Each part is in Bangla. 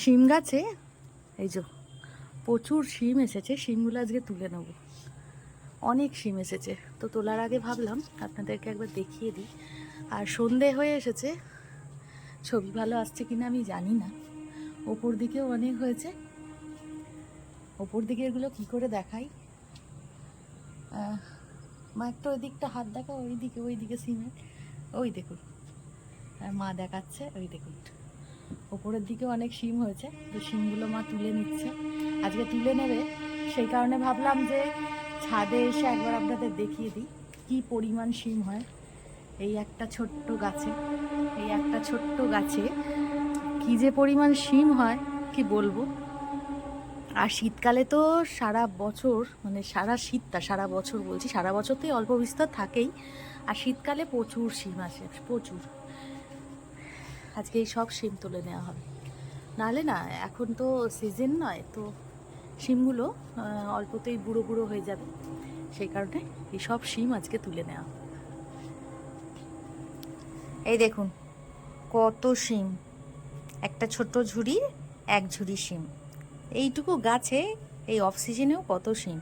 শিম গাছে এই যে প্রচুর শিম এসেছে, শিমগুলো আজকে তুলে নেব। অনেক শিম এসেছে, তো তোলার আগে ভাবলাম আপনাদেরকে একবার দেখিয়ে দিই। আর সন্ধে হয়ে এসেছে, ছবি ভালো আসছে কিনা আমি জানি না। ওপর দিকেও অনেক হয়েছে, ওপর দিকে এগুলো কী করে দেখাই। মা একটা ওই দিকটা হাত দেখা, ওই দিকে সিমের ওই দেখুন, মা দেখাচ্ছে ওই দেখুন। ওপরের দিকে অনেক শিম হয়েছে, তো শিমগুলো মা তুলে নিচ্ছে, আজকে তুলে নেবে। সেই কারণে ভাবলাম যে ছাদে এসে একবার আপনাদের দেখিয়ে দিই কি পরিমাণ শিম হয় এই একটা ছোট্ট গাছে। এই একটা ছোট্ট গাছে কি যে পরিমাণ শিম হয় কি বলবো। আর শীতকালে তো সারা বছর, মানে সারা বছর বলছি, সারা বছর তো অল্প বিস্তর থাকেই, আর শীতকালে প্রচুর শিম আসে, প্রচুর। আজকে এই সব শিম তুলে নেওয়া হবে, নাহলে না এখন তো সিজন নয়, তো শিমগুলো অল্পতেই বুড়ো বুড়ো হয়ে যাবে, সেই কারণে এই সব শিম আজকে তুলে নেওয়া। এই দেখুন কত শিম, একটা ছোট ঝুড়ি, এক ঝুড়ি শিম। এইটুকু গাছে এই অফ সিজনেও কত শিম।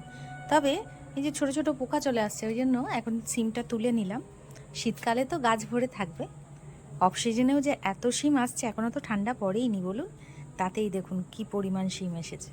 তবে এই যে ছোট ছোট পোকা চলে আসছে, ওই জন্য এখন শিমটা তুলে নিলাম। শীতকালে তো গাছ ভরে থাকবে, অফ সিজনেও যে এত শিম আসছে, এখনও তো ঠান্ডা পড়েইনি বলুন, তাতেই দেখুন কি পরিমাণ শিম এসেছে।